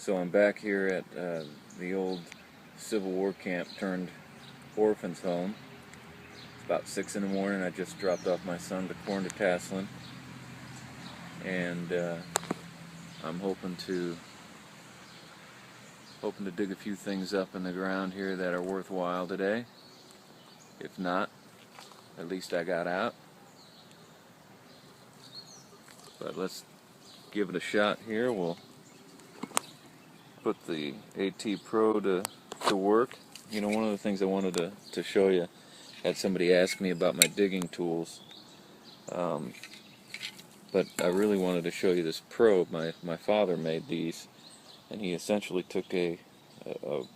So I'm back here at the old Civil War camp turned orphans home. It's about 6 in the morning. I just dropped off my son to corn detasseling, and I'm hoping to dig a few things up in the ground here that are worthwhile today. If not, at least I got out. But let's give it a shot here. We'll put the AT Pro to work. You know, one of the things I wanted to show you, had somebody ask me about my digging tools, but I really wanted to show you this probe. My father made these, and he essentially took a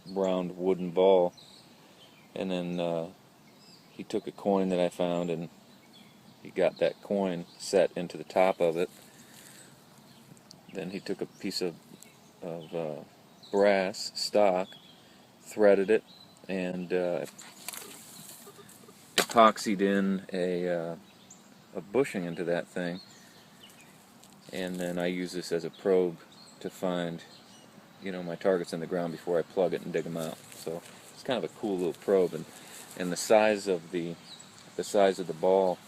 round wooden ball, and then he took a coin that I found, and he got that coin set into the top of it. Then he took a piece of brass stock, threaded it, and epoxied in a bushing into that thing. And then I use this as a probe to find, you know, my targets in the ground before I plug it and dig them out. So it's kind of a cool little probe, and the size of the ball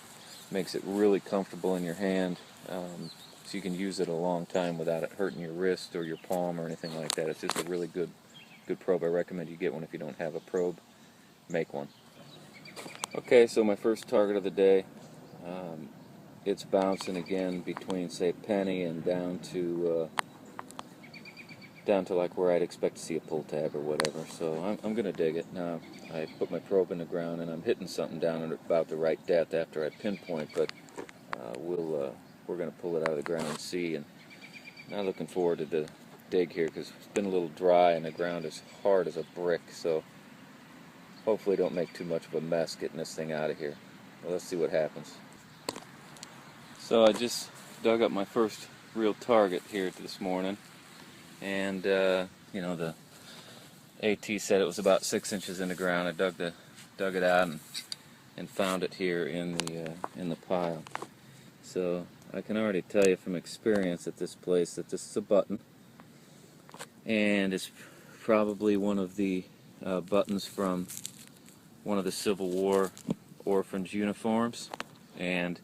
makes it really comfortable in your hand, so you can use it a long time without it hurting your wrist or your palm or anything like that. It's just a really good probe. I recommend you get one if you don't have a probe. Make one. Okay, so my first target of the day, it's bouncing again between, say, penny and down to like where I'd expect to see a pull tab or whatever. So I'm going to dig it. Now, I put my probe in the ground and I'm hitting something down at about the right depth after I pinpoint, but we're going to pull it out of the ground and see. And not looking forward to the dig here because it's been a little dry and the ground is hard as a brick, so hopefully don't make too much of a mess getting this thing out of here. Well, let's see what happens. So I just dug up my first real target here this morning, and you know, the AT said it was about 6 inches in the ground. I dug it out and found it here in the pile. So I can already tell you from experience at this place that this is a button, and it's probably one of the buttons from one of the Civil War Orphans uniforms, and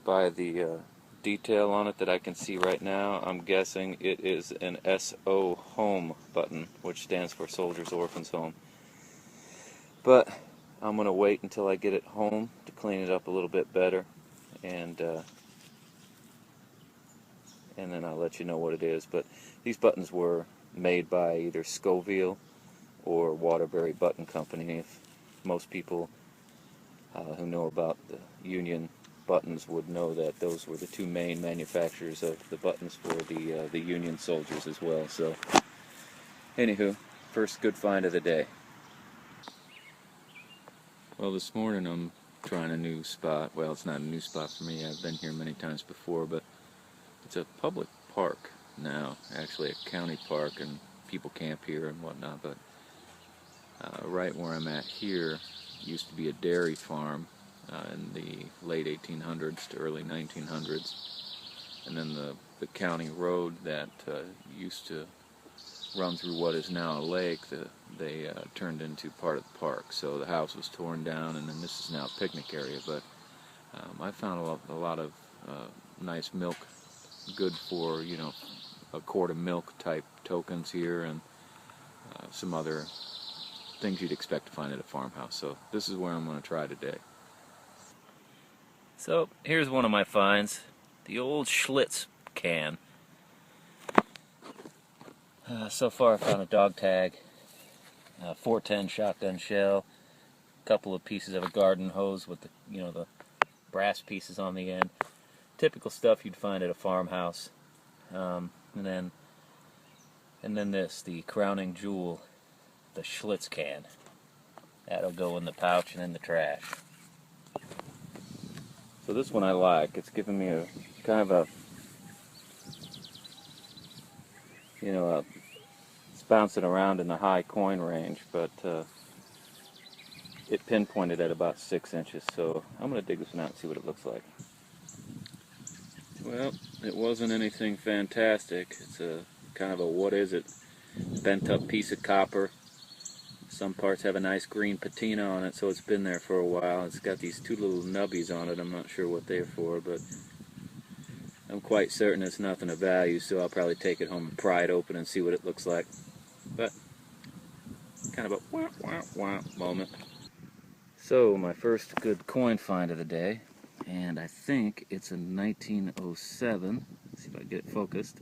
by the detail on it that I can see right now, I'm guessing it is an SO Home button, which stands for Soldiers Orphans Home. But I'm going to wait until I get it home to clean it up a little bit better, and then I'll let you know what it is. But these buttons were made by either Scoville or Waterbury Button Company. If most people who know about the Union buttons would know that those were the two main manufacturers of the buttons for the Union soldiers as well. So, anywho, first good find of the day. Well, this morning I'm trying a new spot. Well, it's not a new spot for me. I've been here many times before, but it's a public park now, actually a county park, and people camp here and whatnot. But right where I'm at here used to be a dairy farm in the late 1800s to early 1900s, and then the county road that used to run through what is now a lake, they turned into part of the park. So the house was torn down, and then this is now a picnic area. But I found a lot of nice milk, good for, you know, a quart of milk type tokens here, and some other things you'd expect to find at a farmhouse. So this is where I'm going to try today. So here's one of my finds, the old Schlitz can. So far I found a dog tag, 410 shotgun shell, a couple of pieces of a garden hose with the, you know, the brass pieces on the end. Typical stuff you'd find at a farmhouse. And then this, the crowning jewel, the Schlitz can. That'll go in the pouch and in the trash. So this one I like. It's giving me a kind of a, you know, it's bouncing around in the high coin range, but it pinpointed at about 6 inches. So I'm going to dig this one out and see what it looks like. Well, it wasn't anything fantastic. It's a kind of a, what is it, bent up piece of copper. Some parts have a nice green patina on it, so it's been there for a while. It's got these two little nubbies on it. I'm not sure what they're for, but I'm quite certain it's nothing of value, so I'll probably take it home and pry it open and see what it looks like. But kind of a wah, wah, wah moment. So my first good coin find of the day, and I think it's a 1907, let's see if I can get it focused,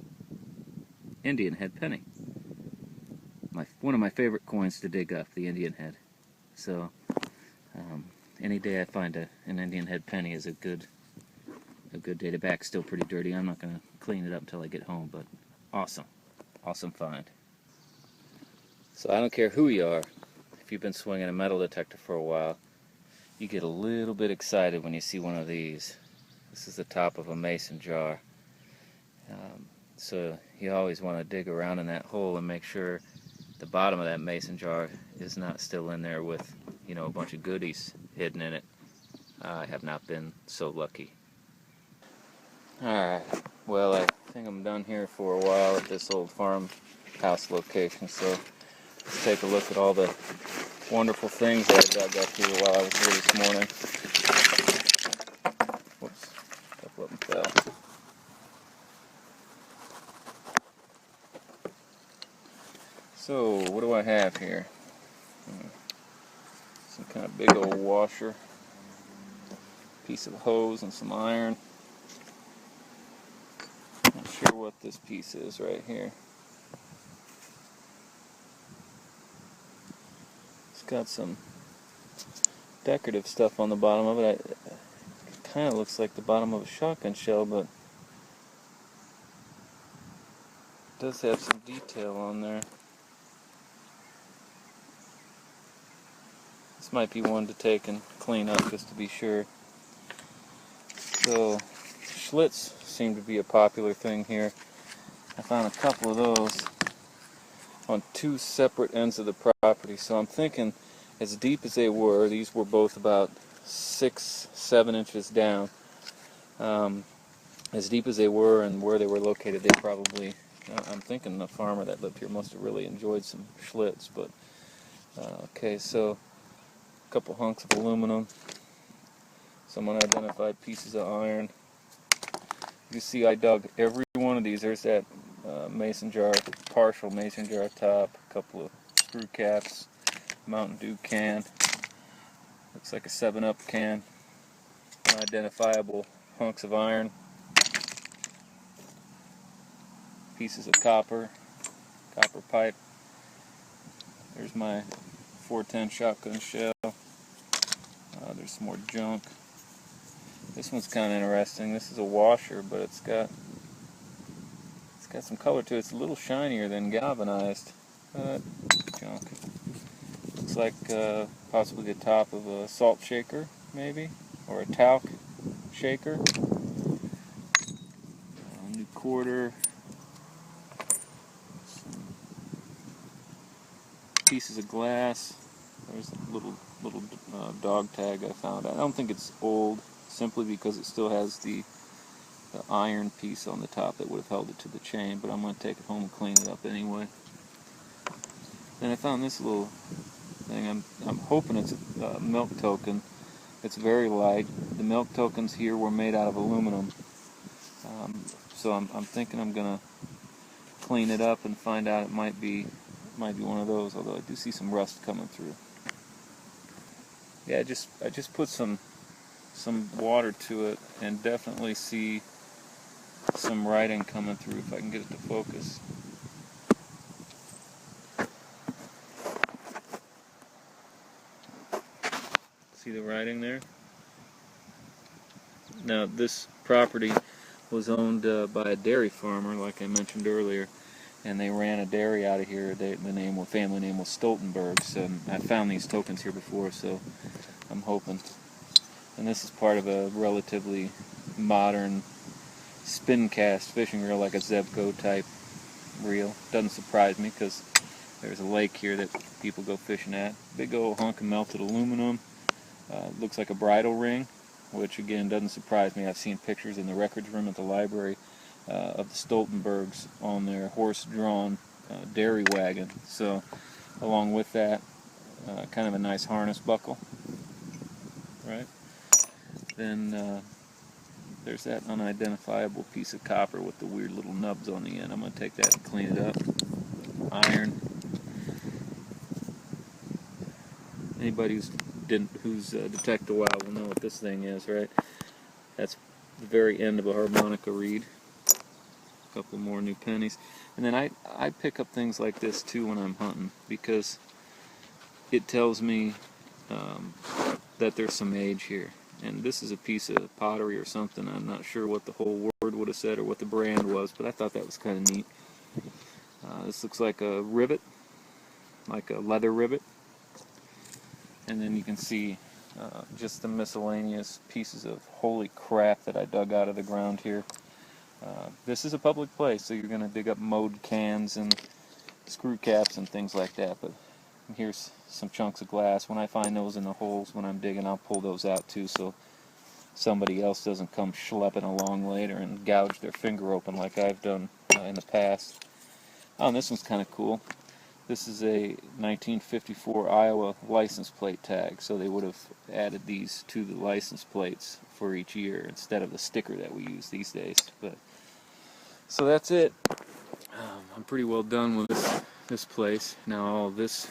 Indian head penny. One of my favorite coins to dig up, the Indian head. So any day I find an Indian head penny is a good day. The back's still pretty dirty. I'm not going to clean it up until I get home, but awesome find. So I don't care who you are, if you've been swinging a metal detector for a while, you get a little bit excited when you see one of these. This is the top of a mason jar. So you always want to dig around in that hole and make sure the bottom of that mason jar is not still in there with, you know, a bunch of goodies hidden in it. I have not been so lucky. Alright, well, I think I'm done here for a while at this old farmhouse location, so let's take a look at all the wonderful things that I dug up here while I was here this morning. Whoops, a couple of them fell. So, what do I have here? Some kind of big old washer, piece of hose and some iron. Not sure what this piece is right here. It's got some decorative stuff on the bottom of it. It kind of looks like the bottom of a shotgun shell, but it does have some detail on there. This might be one to take and clean up just to be sure. So, Schlitz seem to be a popular thing here. I found a couple of those on two separate ends of the property, so I'm thinking as deep as they were, these were both about 6-7 inches down. As deep as they were and where they were located, they probably, I'm thinking the farmer that lived here must have really enjoyed some Schlitz. But okay, so a couple hunks of aluminum, some unidentified pieces of iron. You see I dug every one of these. There's that mason jar, partial mason jar top, a couple of screw caps, Mountain Dew can, looks like a 7-Up can, unidentifiable hunks of iron, pieces of copper pipe. There's my 410 shotgun shell. There's some more junk. This one's kind of interesting. This is a washer, but it's got some color to it. It's a little shinier than galvanized. Junk. Looks like possibly the top of a salt shaker, maybe, or a talc shaker. New quarter. Some pieces of glass. There's a little dog tag I found. I don't think it's old, simply because it still has the iron piece on the top that would have held it to the chain, but I'm going to take it home and clean it up anyway. Then I found this little thing. I'm hoping it's a milk token. It's very light. The milk tokens here were made out of aluminum, so I'm thinking I'm going to clean it up and find out it might be one of those, although I do see some rust coming through. Yeah, I just put some water to it and definitely see some writing coming through if I can get it to focus. See the writing there? Now this property was owned by a dairy farmer, like I mentioned earlier, and they ran a dairy out of here. The family name was Stoltenbergs, and I found these tokens here before, so I'm hoping. And this is part of a relatively modern spin cast fishing reel, like a Zebco type reel. Doesn't surprise me because there's a lake here that people go fishing at. Big old hunk of melted aluminum. Looks like a bridle ring, which again doesn't surprise me. I've seen pictures in the records room at the library of the Stoltenbergs on their horse-drawn dairy wagon. So along with that, kind of a nice harness buckle, right? Then there's that unidentifiable piece of copper with the weird little nubs on the end. I'm going to take that and clean it up. Iron. Anybody who's detected a while will know what this thing is, right? That's the very end of a harmonica reed. A couple more new pennies. And then I pick up things like this too when I'm hunting, because it tells me that there's some age here. And this is a piece of pottery or something. I'm not sure what the whole word would have said or what the brand was, but I thought that was kind of neat. This looks like a rivet, like a leather rivet. And then you can see just the miscellaneous pieces of holy crap that I dug out of the ground here. This is a public place, so you're going to dig up mowed cans and screw caps and things like that. But here's some chunks of glass. When I find those in the holes when I'm digging, I'll pull those out too, so somebody else doesn't come schlepping along later and gouge their finger open like I've done in the past. Oh, and this one's kind of cool. This is a 1954 Iowa license plate tag, so they would have added these to the license plates for each year instead of the sticker that we use these days. But so that's it. I'm pretty well done with this place. Now all this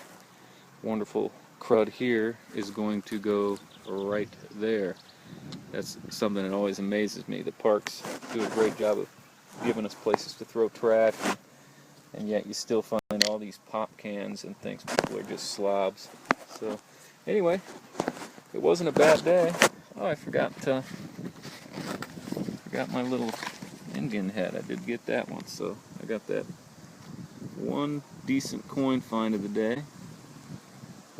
wonderful crud here is going to go right there. That's something that always amazes me. The parks do a great job of giving us places to throw trash, and yet you still find all these pop cans and things. People are just slobs. So anyway, it wasn't a bad day. Oh, I forgot my little Indian head. I did get that one, so I got that. One decent coin find of the day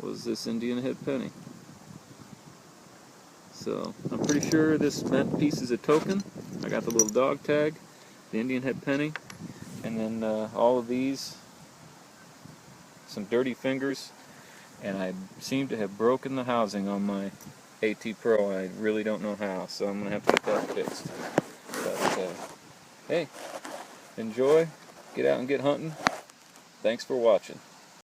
was this Indian head penny. So I'm pretty sure this bent piece is a token. I got the little dog tag, the Indian head penny, and then all of these, some dirty fingers, and I seem to have broken the housing on my AT Pro. I really don't know how, so I'm going to have to get that fixed. But hey, enjoy, get out and get hunting. Thanks for watching.